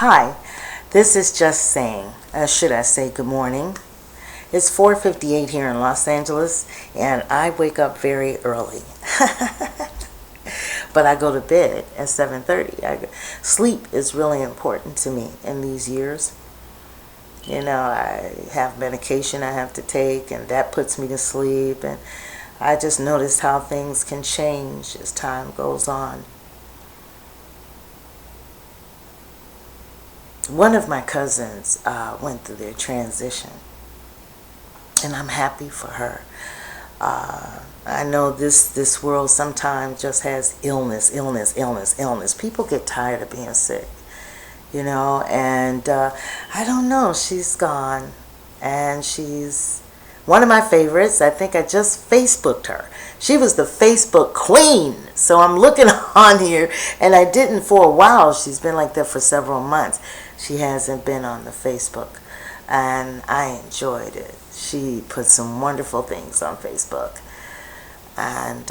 Hi, this is Just Saying, should I say good morning? It's 4:58 here in Los Angeles, and I wake up very early. But I go to bed at 7:30. Sleep is really important to me in these years. I have medication I have to take, and that puts me to sleep, and I just noticed how things can change as time goes on. One of my cousins went through their transition, and I'm happy for her. I know this world sometimes just has illness, illness, illness, illness. People get tired of being sick, and I don't know. She's gone, and she's one of my favorites. I think I just Facebooked her. She was the Facebook queen. So I'm looking on here, and I didn't for a while. She's been like that for several months. She hasn't been on the Facebook, and I enjoyed it. She put some wonderful things on Facebook, and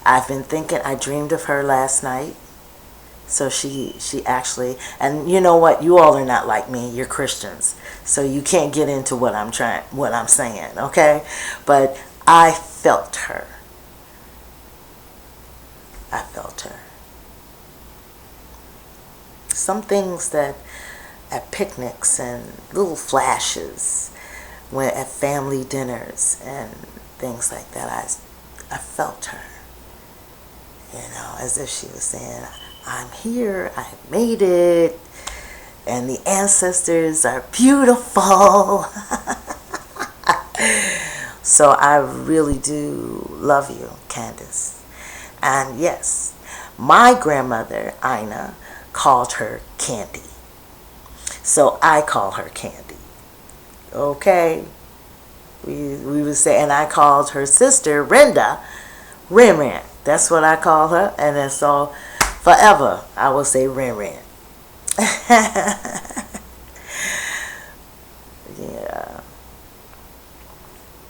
I've been thinking. I dreamed of her last night. So she actually, and you know what? You all are not like me. You're Christians, so you can't get into what I'm saying, okay? But I felt her. I felt her. Some things that at picnics and little flashes, when at family dinners and things like that, I felt her. As if she was saying, I'm here, I made it, and the ancestors are beautiful. So I really do love you, Candace. And yes, my grandmother, Ina, called her Candy. So I call her Candy. Okay? We would say, and I called her sister, Renda, Ren Ren. That's what I call her, and then so forever I will say Ren Ren. Yeah.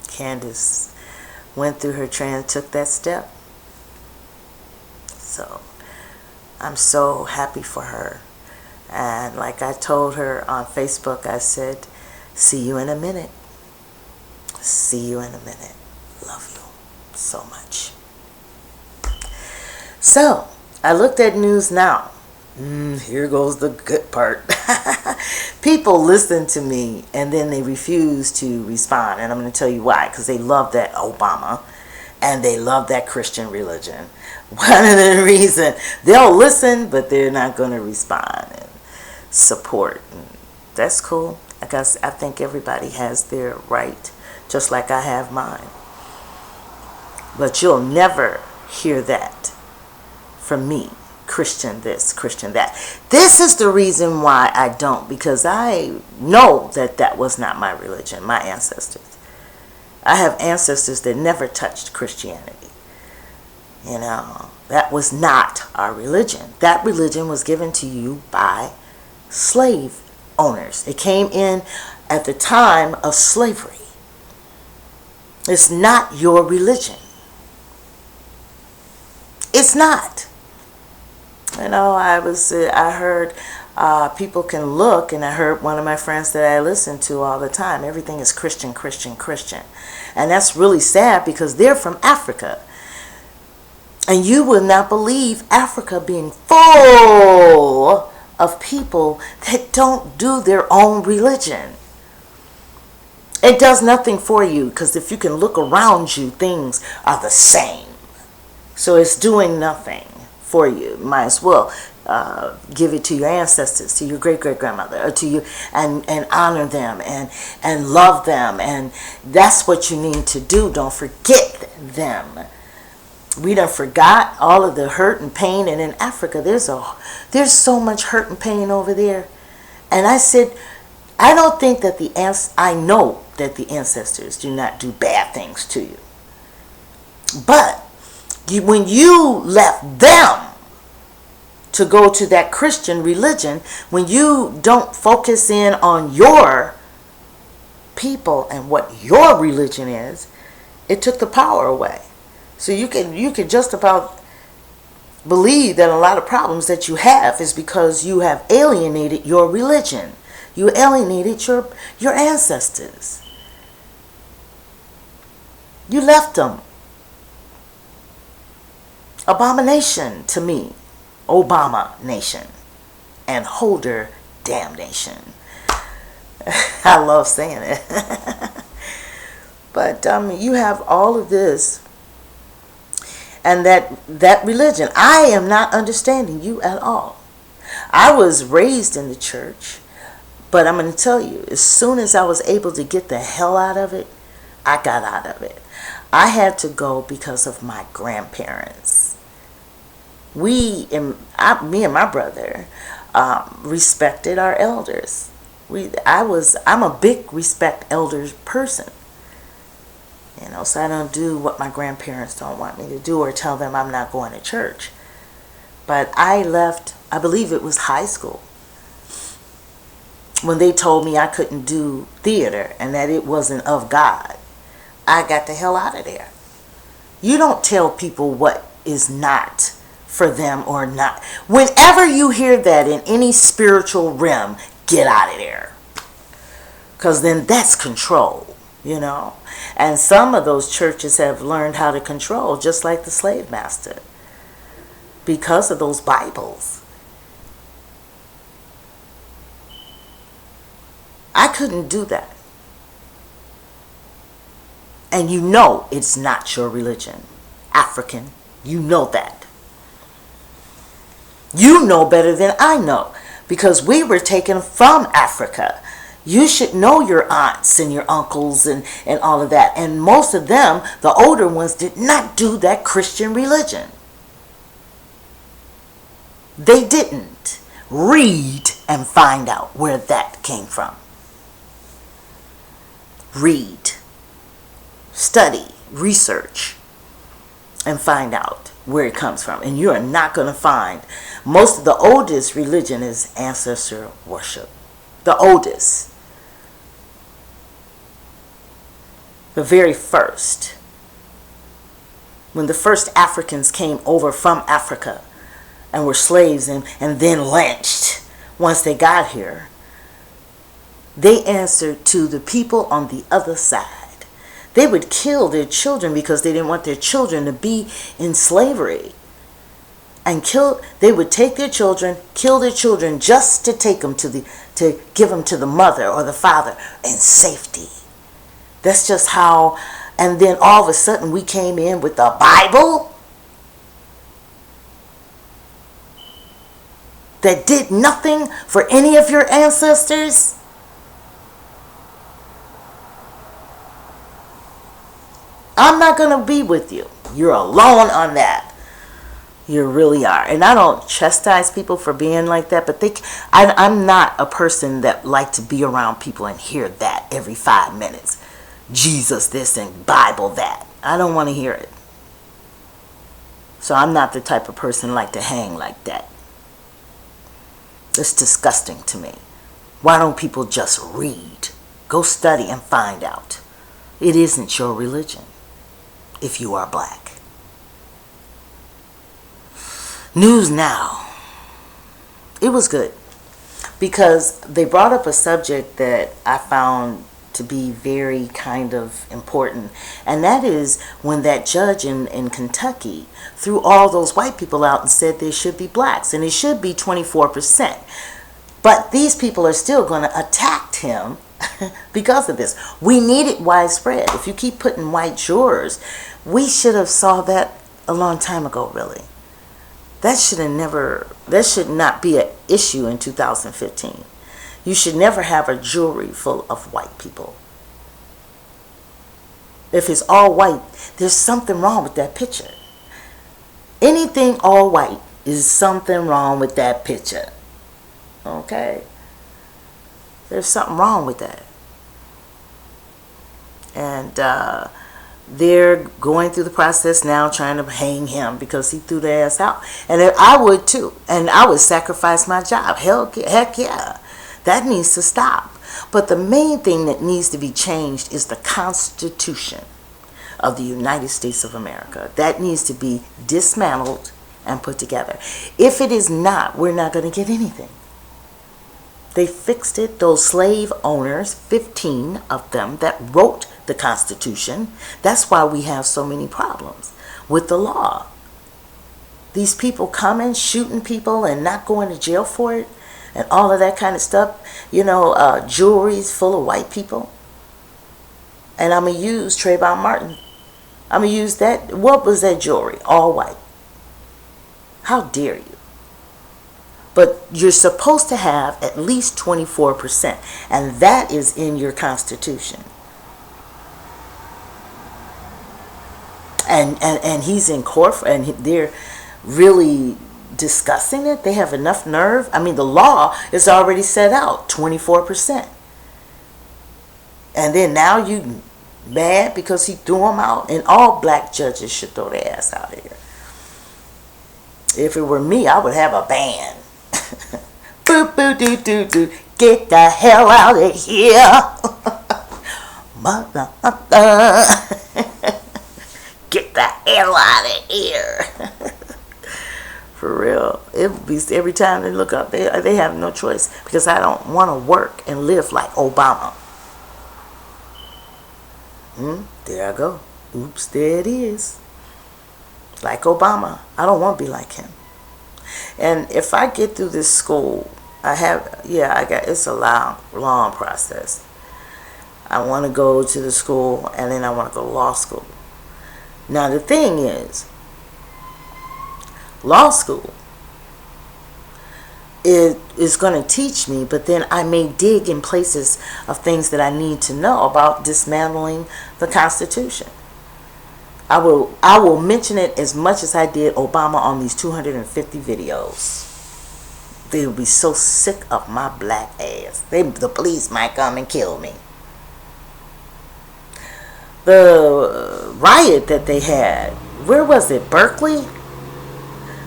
Candace went through her took that step. So I'm so happy for her. And like I told her on Facebook, I said, see you in a minute. See you in a minute. Love you so much. So I looked at News Now. Here goes the good part. People listen to me and then they refuse to respond. And I'm going to tell you why. Because they love that Obama and they love that Christian religion. One of the reasons they'll listen, but they're not going to respond and support. And that's cool. I think everybody has their right, just like I have mine. But you'll never hear that from me. Christian this, Christian that. This is the reason why I don't, because I know that was not my religion, my ancestors. I have ancestors that never touched Christianity. That was not our religion. That religion was given to you by slave owners. It came in at the time of slavery. It's not your religion. It's not. I heard people can look, and I heard one of my friends that I listen to all the time, everything is Christian, Christian, Christian. And that's really sad because they're from Africa. And you will not believe Africa being full of people that don't do their own religion. It does nothing for you, because if you can look around you, things are the same. So it's doing nothing for you. Might as well give it to your ancestors, to your great-great-grandmother, or to you, and honor them and love them. And that's what you need to do. Don't forget them. We done forgot all of the hurt and pain. And in Africa, there's so much hurt and pain over there. And I said, I don't think that I know that the ancestors do not do bad things to you. But when you left them to go to that Christian religion, when you don't focus in on your people and what your religion is, it took the power away. So you can just about believe that a lot of problems that you have is because you have alienated your religion. You alienated your ancestors. You left them. Abomination to me. Obama nation. And Holder damnation. I love saying it. But you have all of this. And that religion. I am not understanding you at all. I was raised in the church. But I'm going to tell you, as soon as I was able to get the hell out of it, I got out of it. I had to go because of my grandparents. Me and my brother respected our elders. I'm a big respect elders person. So I don't do what my grandparents don't want me to do or tell them I'm not going to church. But I left, I believe it was high school, when they told me I couldn't do theater and that it wasn't of God. I got the hell out of there. You don't tell people what is not for them or not. Whenever you hear that in any spiritual realm, get out of there. Because then that's control, And some of those churches have learned how to control, just like the slave master, because of those Bibles. I couldn't do that. And it's not your religion. African, you know that. You know better than I know, because we were taken from Africa. You should know your aunts and your uncles and all of that. And most of them, the older ones, did not do that Christian religion. They didn't. Read and find out where that came from. Read, study, research, and find out where it comes from. And you are not going to find. Most of the oldest religion is ancestor worship. The oldest. The very first. When the first Africans came over from Africa and were slaves and then lynched once they got here, they answered to the people on the other side. They would kill their children because they didn't want their children to be in slavery. And they would take their children, kill their children just to take them to give them to the mother or the father in safety. That's just how. And then all of a sudden we came in with the Bible that did nothing for any of your ancestors. I'm not going to be with you. You're alone on that. You really are. And I don't chastise people for being like that, but I'm not a person that like to be around people and hear that every 5 minutes. Jesus this and Bible that. I don't want to hear it. So I'm not the type of person like to hang like that. It's disgusting to me. Why don't people just read? Go study and find out. It isn't your religion if you are black. News Now. It was good because they brought up a subject that I found to be very kind of important, and that is when that judge in Kentucky threw all those white people out and said there should be blacks and it should be 24%. But these people are still going to attack him because of this. We need it widespread. If you keep putting white jurors, we should have saw that a long time ago, really. That should not be an issue in 2015. You should never have a jury full of white people. If it's all white, there's something wrong with that picture. Anything all white is something wrong with that picture. Okay? There's something wrong with that. And they're going through the process now trying to hang him because he threw their ass out. And I would too. And I would sacrifice my job. Heck yeah. That needs to stop. But the main thing that needs to be changed is the Constitution of the United States of America. That needs to be dismantled and put together. If it is not, we're not going to get anything. They fixed it. Those slave owners, 15 of them that wrote the Constitution, that's why we have so many problems with the law. These people coming, shooting people and not going to jail for it and all of that kind of stuff. You know, jewelry's full of white people. And I'm going to use Trayvon Martin. I'm going to use that. What was that jewelry? All white. How dare you? But you're supposed to have at least 24%. And that is in your Constitution. And he's in court, and they're really discussing it. They have enough nerve. I mean, the law is already set out, 24%. And then now you mad because he threw them out? And all black judges should throw their ass out of here. If it were me, I would have a ban. Boo boo doo doo doo. Get the hell out of here. Mother. Get the hell out of here. For real. It would be every time they look up, they have no choice, because I don't want to work and live like Obama. There I go. Oops, there it is. Like Obama. I don't want to be like him. And if I get through this school, it's a long process. I want to go to the school, and then I want to go to law school. Now the thing is, law school is going to teach me, but then I may dig in places of things that I need to know about dismantling the Constitution. I will mention it as much as I did Obama on these 250 videos. They will be so sick of my black ass. The police might come and kill me. The riot that they had, where was it? Berkeley?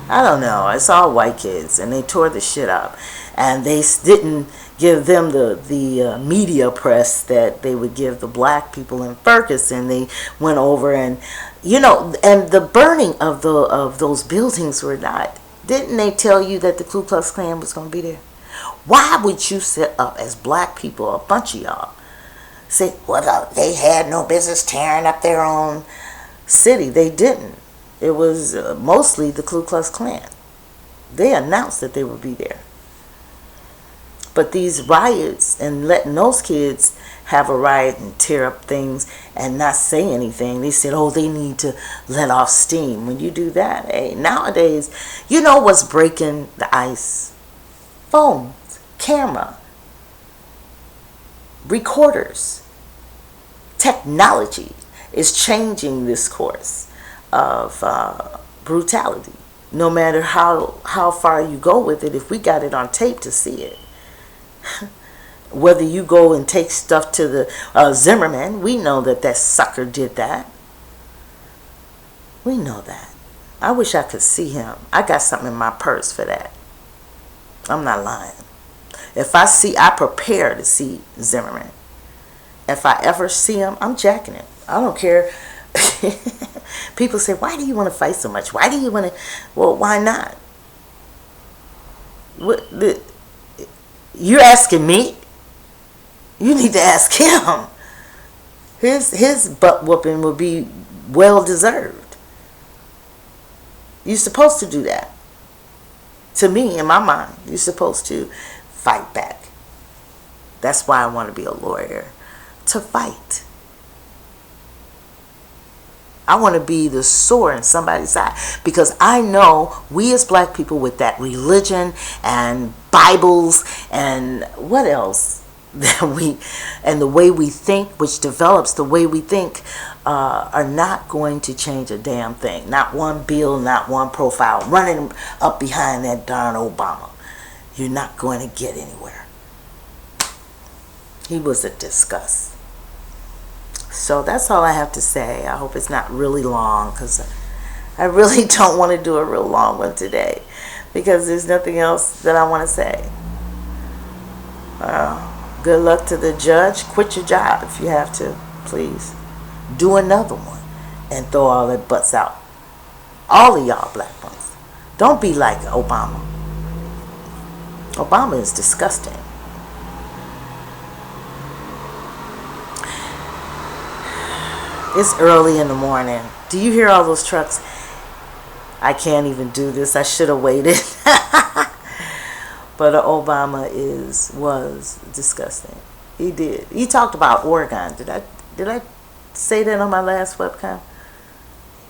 I don't know. It's all white kids, and they tore the shit up. And they didn't give them the media press that they would give the black people in Ferguson. They went over and, and the burning of those buildings were not. Didn't they tell you that the Ku Klux Klan was going to be there? Why would you sit up as black people, a bunch of y'all, say, well, they had no business tearing up their own city? They didn't. It was mostly the Ku Klux Klan. They announced that they would be there. But these riots and letting those kids have a riot and tear up things and not say anything, they said, oh, they need to let off steam. When you do that, hey, nowadays, you know what's breaking the ice? Phones, camera, recorders. Technology is changing this course of brutality. No matter how far you go with it, if we got it on tape to see it. Whether you go and take stuff to the Zimmerman, we know that sucker did that. We know that. I wish I could see him. I got something in my purse for that. I'm not lying. I prepare to see Zimmerman. If I ever see him, I'm jacking it. I don't care. People say, why do you want to fight so much? Why do you want to? Well, why not? You're asking me? You need to ask him. His butt whooping will be well deserved. You're supposed to do that. To me, in my mind, you're supposed to fight back. That's why I want to be a lawyer. To fight. I want to be the sword in somebody's side, because I know we as black people, with that religion and Bibles and what else and the way we think, which develops the way we think, are not going to change a damn thing. Not one bill, not one profile running up behind that darn Obama. You're not going to get anywhere. He was a disgust. So that's all I have to say. I hope it's not really long, because I really don't want to do a real long one today, because there's nothing else that I want to say. Good luck to the judge. Quit your job if you have to. Please. Do another one and throw all their butts out. All of y'all black ones. Don't be like Obama. Obama is disgusting. It's early in the morning. Do you hear all those trucks? I can't even do this. I should have waited. But Obama was disgusting. He did. He talked about Oregon. Did I say that on my last webcam?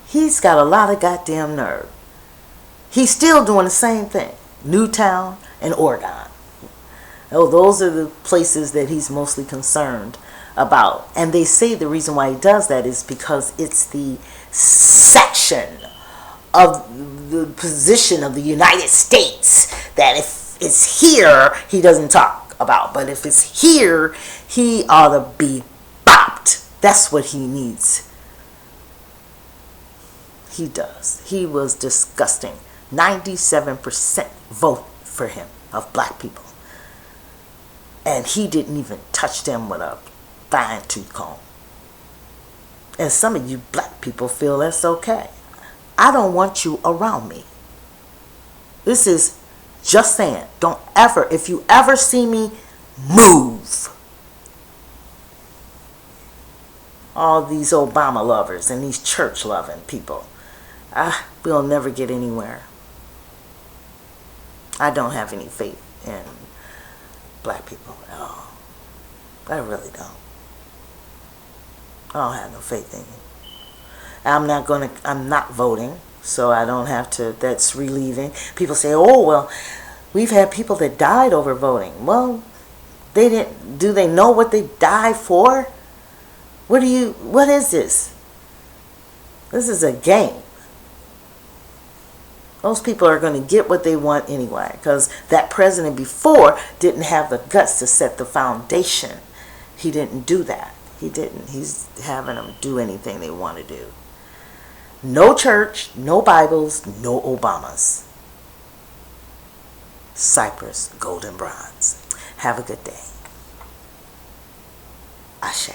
He's got a lot of goddamn nerve. He's still doing the same thing. Newtown and Oregon. Oh, those are the places that he's mostly concerned about. And they say the reason why he does that is because it's the section of the position of the United States that if it's here, he doesn't talk about. But if it's here, he ought to be bopped. That's what he needs. He does. He was disgusting. 97% vote for him of black people. And he didn't even touch them with a fine tooth comb. And some of you black people feel that's okay. I don't want you around me. This is just saying. Don't ever, if you ever see me, move. All these Obama lovers and these church loving people. We'll never get anywhere. I don't have any faith in black people at all. I really don't. I don't have no faith in you. I'm not voting, so I don't have to, that's relieving. People say, oh, well, we've had people that died over voting. Well, do they know what they died for? What is this? This is a game. Those people are going to get what they want anyway, because that president before didn't have the guts to set the foundation. He didn't do that. He didn't. He's having them do anything they want to do. No church, no Bibles, no Obamas. Cyprus, golden bronze. Have a good day. Ashe.